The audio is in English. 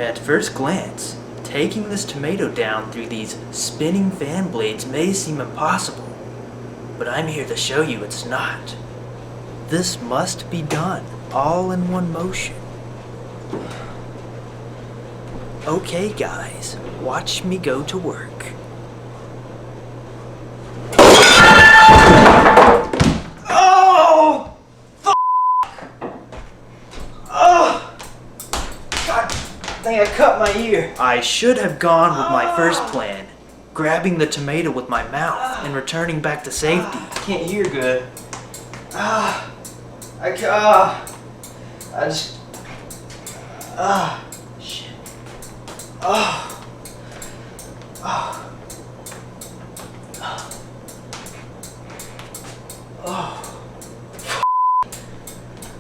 At first glance, taking this tomato down through these spinning fan blades may seem impossible, but I'm here to show you it's not. This must be done all in one motion. Okay guys, watch me go to work. Oh! Fuck! Oh! God dang, I cut my ear. I should have gone with my first plan, grabbing the tomato with my mouth and returning back to safety. Can't hear good. Shit. Oh.